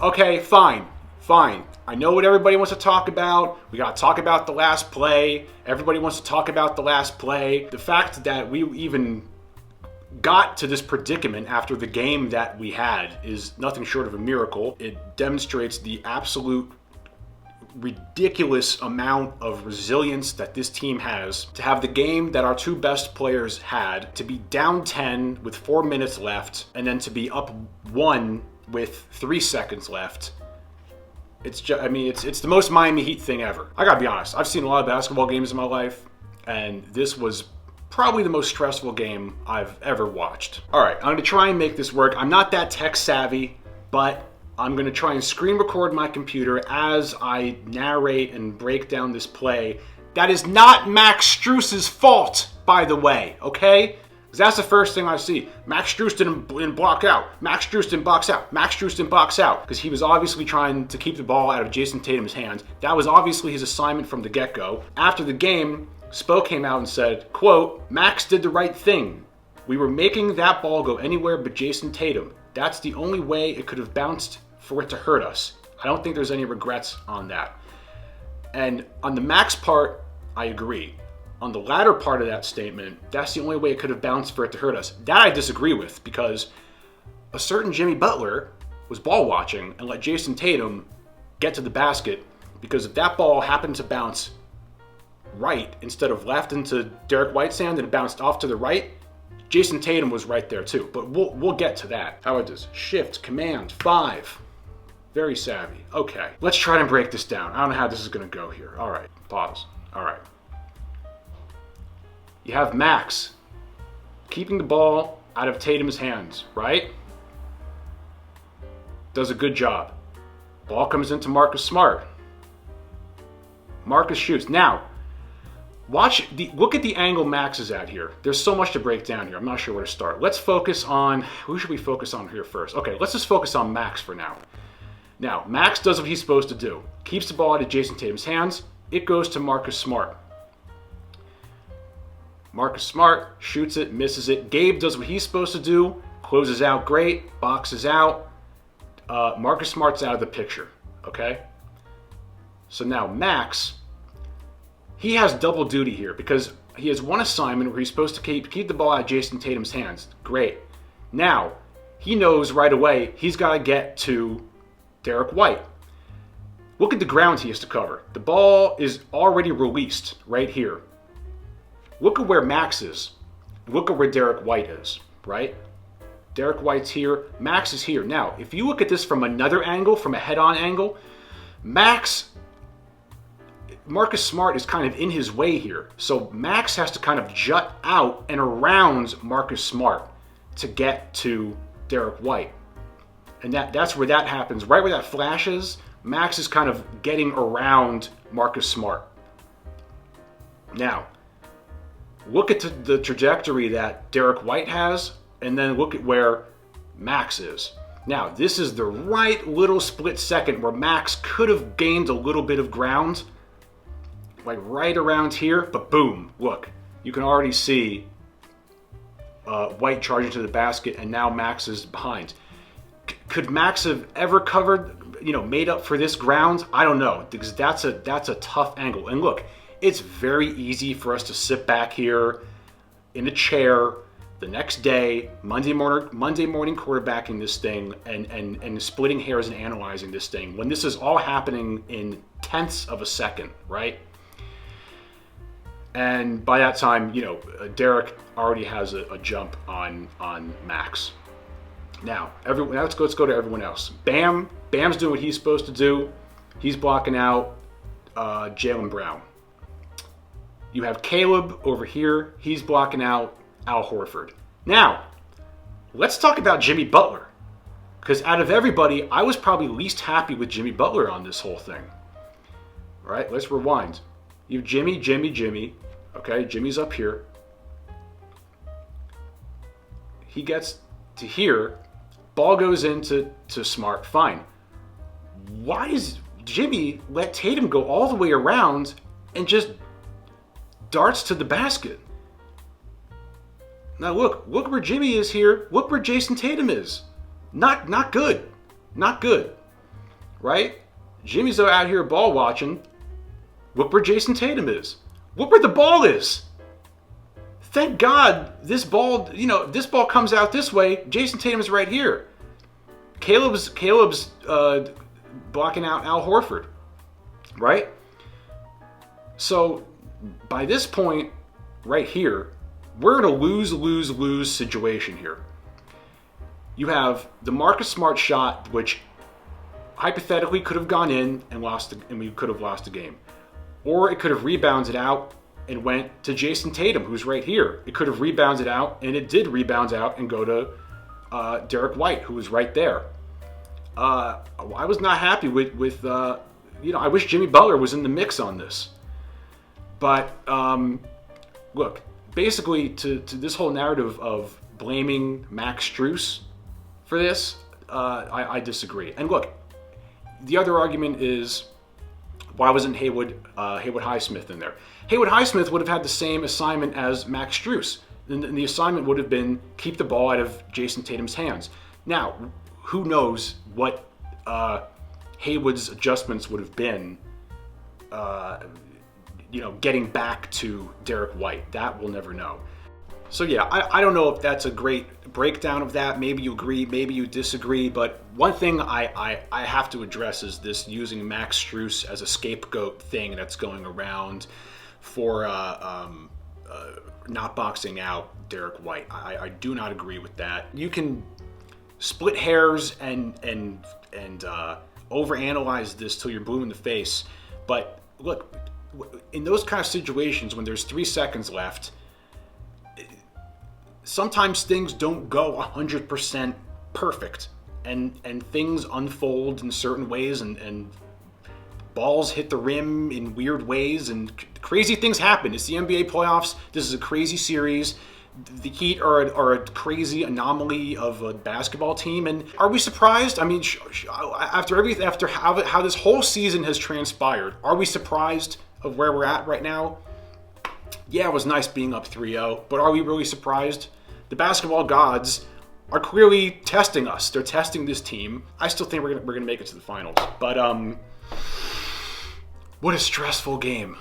Okay, fine. Fine. I know what everybody wants to talk about. We got to talk about the last play. Everybody wants to talk about the last play. The fact that we even got to this predicament after the game that we had is nothing short of a miracle. It demonstrates the absolute ridiculous amount of resilience that this team has to have the game that our two best players had, to be down 10 with 4 minutes left, and then to be up 1 with 3 seconds left. It's just, I mean, it's the most Miami Heat thing ever. I gotta be honest, I've seen a lot of basketball games in my life, and this was probably the most stressful game I've ever watched. All right, I'm gonna try and make this work. I'm not that tech savvy, but I'm going to try and screen record my computer as I narrate and break down this play. That is not Max Strus's fault, by the way, okay? Because that's the first thing I see. Max Strus didn't block out. Max Strus didn't box out. Max Strus didn't box out. Because he was obviously trying to keep the ball out of Jason Tatum's hands. That was obviously his assignment from the get-go. After the game, Spo came out and said, quote, "Max did the right thing. We were making that ball go anywhere but Jason Tatum. That's the only way it could have bounced for it to hurt us." I don't think there's any regrets on that. And on the Max part, I agree. On the latter part of that statement, that's the only way it could have bounced for it to hurt us. That I disagree with, because a certain Jimmy Butler was ball watching and let Jason Tatum get to the basket, because if that ball happened to bounce right instead of left into Derrick White's hand and it bounced off to the right, Jason Tatum was right there too. But we'll get to that. How about this? Shift, Command, 5. Very savvy. Okay, let's try and break this down. I don't know how this is going to go here. All right, pause. All right. You have Max keeping the ball out of Tatum's hands, right? Does a good job. Ball comes into Marcus Smart. Marcus shoots. Now, look at the angle Max is at here. There's so much to break down here. I'm not sure where to start. Let's focus on, who should we focus on here first? Okay, let's just focus on Max for now. Now, Max does what he's supposed to do. Keeps the ball out of Jason Tatum's hands. It goes to Marcus Smart. Marcus Smart shoots it, misses it. Gabe does what he's supposed to do. Closes out great, boxes out. Marcus Smart's out of the picture, okay? So now Max, he has double duty here because he has one assignment where he's supposed to keep the ball out of Jason Tatum's hands. Great. Now, he knows right away he's got to get to Derrick White. Look at the ground he has to cover. The ball is already released right here. Look at where Max is. Look at where Derrick White is, right? Derrick White's here. Max is here. Now, if you look at this from another angle, from a head-on angle, Marcus Smart is kind of in his way here. So Max has to kind of jut out and around Marcus Smart to get to Derrick White. And that's where that happens. Right where that flashes, Max is kind of getting around Marcus Smart. Now, look at the trajectory that Derrick White has, and then look at where Max is. Now, this is the right little split second where Max could have gained a little bit of ground, like right around here, but boom, look. You can already see White charging to the basket, and now Max is behind. Could Max have ever covered, made up for this ground? I don't know, because that's a tough angle. And look, it's very easy for us to sit back here in a chair the next day, Monday morning quarterbacking this thing and splitting hairs and analyzing this thing when this is all happening in tenths of a second, right? And by that time, Derrick already has a jump on Max. Now, let's go to everyone else. Bam's doing what he's supposed to do. He's blocking out Jaylen Brown. You have Caleb over here. He's blocking out Al Horford. Now, let's talk about Jimmy Butler. Because out of everybody, I was probably least happy with Jimmy Butler on this whole thing. All right, let's rewind. You have Jimmy. Okay, Jimmy's up here. He gets to here. Ball goes into Smart. Fine. Why does Jimmy let Tatum go all the way around and just darts to the basket? Now look where Jimmy is here. Look where Jason Tatum is. Not good. Not good. right? Jimmy's out here ball watching. Look where Jason Tatum is. Look where the ball is. Thank God this ball, this ball comes out this way. Jason Tatum's right here. Caleb's blocking out Al Horford, right? So by this point right here, we're in a lose-lose-lose situation here. You have the Marcus Smart shot, which hypothetically could have gone in and we could have lost the game. Or it could have rebounded out and went to Jason Tatum, who's right here. It could have rebounded out, and it did rebound out and go to Derrick White, who was right there. I was not happy with I wish Jimmy Butler was in the mix on this. But look, basically to this whole narrative of blaming Max Strus for this, I disagree. And look, the other argument is, why wasn't Haywood Highsmith in there? Haywood Highsmith would have had the same assignment as Max Strus. And the assignment would have been keep the ball out of Jason Tatum's hands. Now, who knows what Haywood's adjustments would have been, getting back to Derrick White. That we'll never know. So yeah, I don't know if that's a great breakdown of that. Maybe you agree, maybe you disagree. But one thing I have to address is this using Max Strus as a scapegoat thing that's going around for not boxing out Derrick White. I do not agree with that. You can split hairs and overanalyze this till you're blue in the face. But look, in those kind of situations when there's 3 seconds left, sometimes things don't go 100% perfect, and things unfold in certain ways, and balls hit the rim in weird ways, and crazy things happen. It's the NBA playoffs. This is a crazy series. The Heat are a crazy anomaly of a basketball team, and are we surprised? I mean, after how this whole season has transpired, are we surprised of where we're at right now? Yeah, it was nice being up 3-0, but are we really surprised? The basketball gods are clearly testing us. They're testing this team. I still think we're gonna make it to the finals, but what a stressful game.